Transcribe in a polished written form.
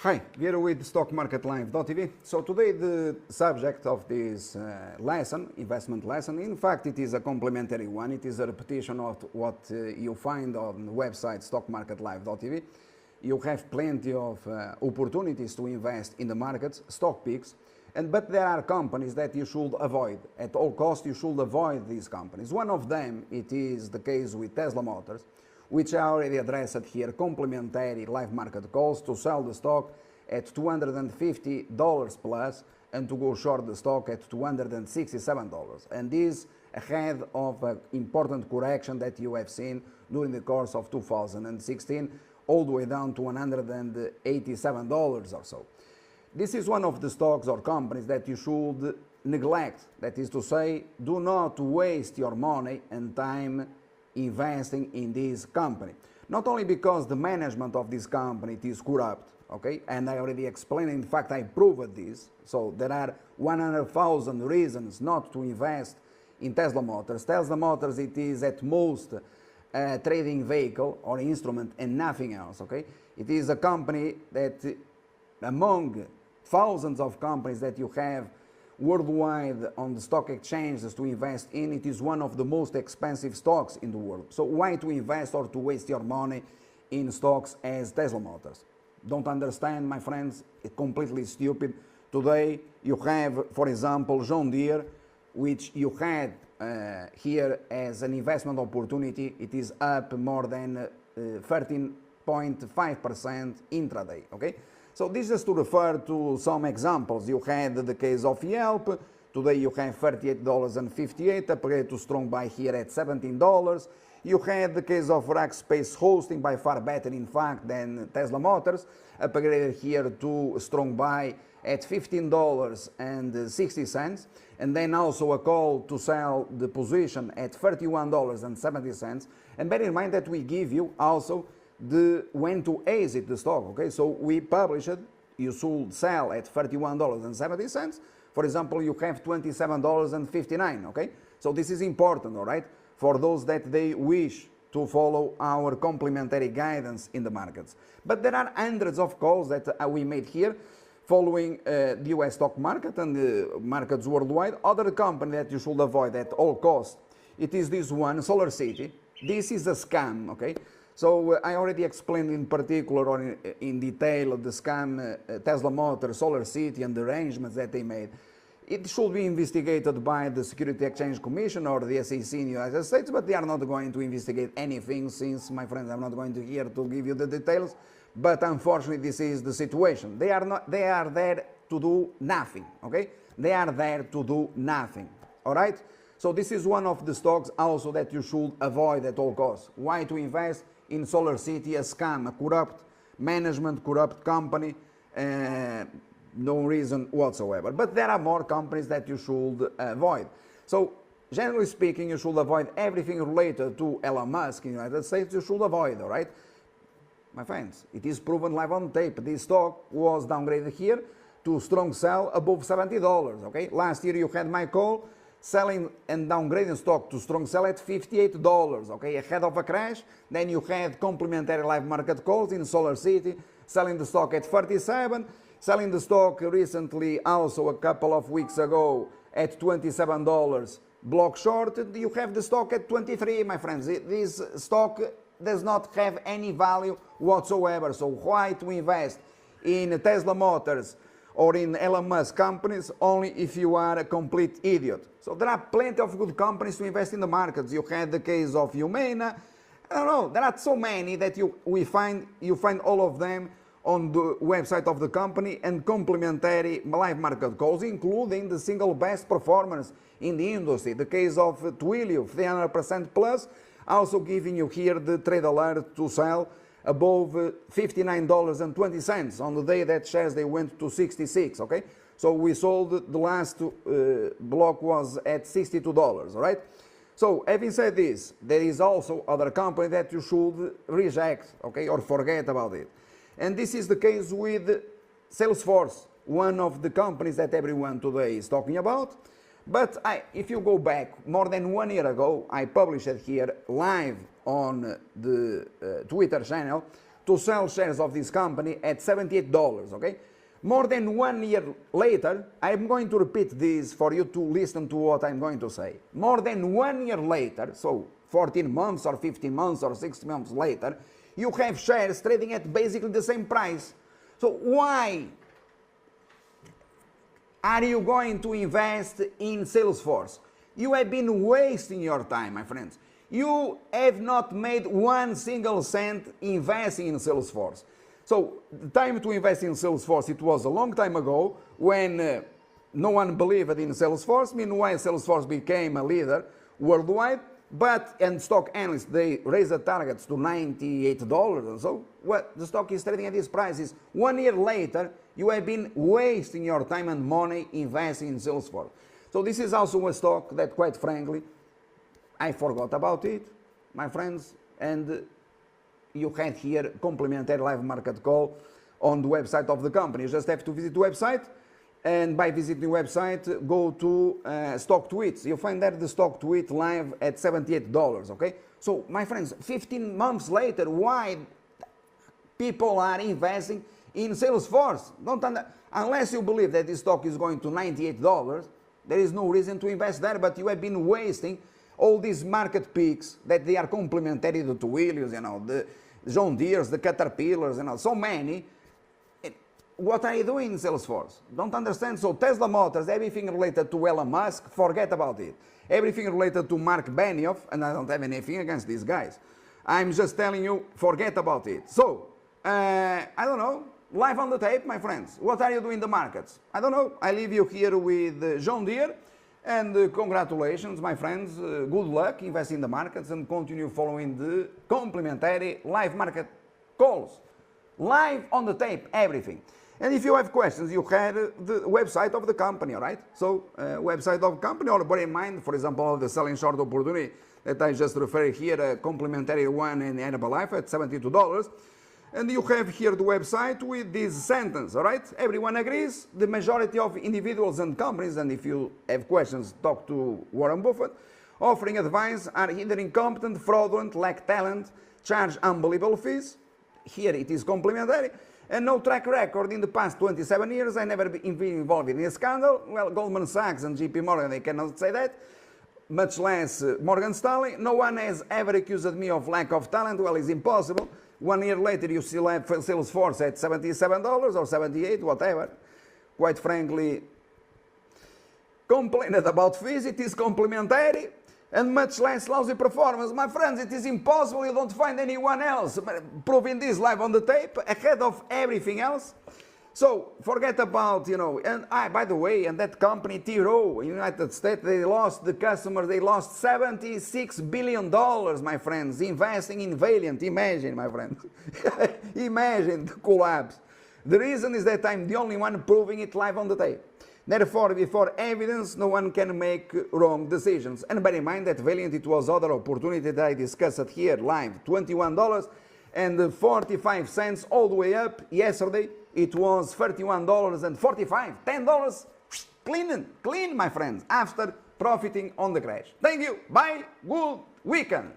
Hi, Vieira with stockmarketlive.tv. So today the subject of this lesson, investment lesson, in fact it is a complementary one. It is a repetition of what you find on the website stockmarketlive.tv. You have plenty of opportunities to invest in the markets, stock picks, but there are companies that you should avoid. At all costs you should avoid these companies. One of them, it is the case with Tesla Motors, which I already addressed here, complementary live market calls to sell the stock at $250 plus and to go short the stock at $267. And this ahead of an important correction that you have seen during the course of 2016, all the way down to $187 or so. This is one of the stocks or companies that you should neglect. That is to say, do not waste your money and time investing in this company. Not only because the management of this company is corrupt, okay, and I already explained, in fact I proved this, so there are 100,000 reasons not to invest in Tesla Motors. Tesla Motors, it is at most a trading vehicle or instrument and nothing else, okay. It is a company that among thousands of companies that you have worldwide on the stock exchanges to invest in, it is one of the most expensive stocks in the world. So why to invest or to waste your money in stocks as Tesla Motors? Don't understand, my friends, it's completely stupid. Today you have, for example, John Deere, which you had here as an investment opportunity. It is up more than 13.5% intraday, okay? So this is to refer to some examples. You had the case of Yelp. Today you have $38.58, upgrade to strong buy here at $17. You had the case of Rackspace Hosting, by far better in fact than Tesla Motors, upgraded here to strong buy at $15.60, and then also a call to sell the position at $31.70. And bear in mind that we give you also when to exit the stock, okay? So we published, you should sell at $31.70. For example, you have $27.59, okay? So this is important, all right, for those that they wish to follow our complementary guidance in the markets. But there are hundreds of calls that we made here following the US stock market and the markets worldwide. Other company that you should avoid at all costs, it is this one, Solar City. This is a scam, okay? So I already explained in particular or in detail the scam Tesla Motors, Solar City and the arrangements that they made. It should be investigated by the Security Exchange Commission or the SEC in the United States, but they are not going to investigate anything since, my friends, I'm not going to here to give you the details, but unfortunately this is the situation. They are there to do nothing, okay? They are there to do nothing, all right? So this is one of the stocks also that you should avoid at all costs. Why to invest in Solar City? A scam, a corrupt management, corrupt company, no reason whatsoever. But there are more companies that you should avoid. So generally speaking, you should avoid everything related to Elon Musk in the United States. You should avoid, all right? My friends, it is proven live on tape. This stock was downgraded here to strong sell above $70, okay? Last year you had my call, selling and downgrading stock to strong sell at $58, okay, ahead of a crash. Then you had complementary live market calls in Solar City, selling the stock at 47, selling the stock recently also a couple of weeks ago at $27, block short. You have the stock at 23, my friends. This stock does not have any value whatsoever. So why to invest in Tesla Motors or in Elon Musk companies only if you are a complete idiot? So there are plenty of good companies to invest in the markets. You had the case of Humana. I don't know, there are so many that you find all of them on the website of the company and complementary live market calls, including the single best performance in the industry. The case of Twilio, 300% plus, also giving you here the trade alert to sell above $59.20 on the day that shares they went to 66, okay? So we sold, the last block was at $62, all right? So having said this, there is also other company that you should reject, okay, or forget about it. And this is the case with Salesforce, one of the companies that everyone today is talking about. But if you go back more than 1 year ago, I published it here live on the Twitter channel to sell shares of this company at $78, okay? More than 1 year later, I'm going to repeat this for you to listen to what I'm going to say. More than 1 year later, so 14 months or 15 months or 16 months later, you have shares trading at basically the same price. So why are you going to invest in Salesforce? You have been wasting your time, my friends. You have not made 1 single cent investing in Salesforce. So the time to invest in Salesforce, it was a long time ago when no one believed in Salesforce. Meanwhile, Salesforce became a leader worldwide, and stock analysts, they raised the targets to $98 and so. Well, the stock is trading at these prices. 1 year later, you have been wasting your time and money investing in Salesforce. So this is also a stock that, quite frankly, I forgot about it, my friends, and you had here complimentary live market call on the website of the company. You just have to visit the website, and by visiting the website, go to stock tweets. You'll find there the stock tweet live at $78, okay? So, my friends, 15 months later, why people are investing in Salesforce? Unless you believe that this stock is going to $98, there is no reason to invest there, but you have been wasting all these market peaks that they are complementary to Williams, you know, the John Deere's, the Caterpillars, you know, so many. What are you doing in Salesforce? Don't understand. So Tesla Motors, everything related to Elon Musk, forget about it. Everything related to Mark Benioff, and I don't have anything against these guys. I'm just telling you, forget about it. So, I don't know, live on the tape, my friends. What are you doing in the markets? I don't know. I leave you here with John Deere. And congratulations, my friends. Good luck, invest in the markets and continue following the complimentary live market calls. Live on the tape, everything. And if you have questions, you have the website of the company, all right? So, website of the company, or bear in mind, for example, the selling short opportunity that I just referred here, a complimentary one in Herbalife at $72. And you have here the website with this sentence, all right? Everyone agrees, the majority of individuals and companies, and if you have questions, talk to Warren Buffett, offering advice are either incompetent, fraudulent, lack talent, charge unbelievable fees. Here it is complimentary, and no track record in the past 27 years. I never been involved in a scandal. Well, Goldman Sachs and JP Morgan, they cannot say that, much less Morgan Stanley. No one has ever accused me of lack of talent. Well, it's impossible. 1 year later, you still have Salesforce at $77 or $78, whatever. Quite frankly, complaining about fees, it is complimentary, and much less lousy performance. My friends, it is impossible. You don't find anyone else proving this live on the tape ahead of everything else. So forget about, you know, and by the way, and that company, Tiro, United States, they lost the customers, they lost $76 billion, my friends, investing in Valiant. Imagine, my friends. Imagine the collapse. The reason is that I'm the only one proving it live on the tape. Therefore, before evidence, no one can make wrong decisions. And bear in mind that Valiant, it was other opportunity that I discussed here live, $21 and 45 cents all the way up. Yesterday, it was $31.45, $10 clean, my friends, after profiting on the crash. Thank you. Bye. Good weekend.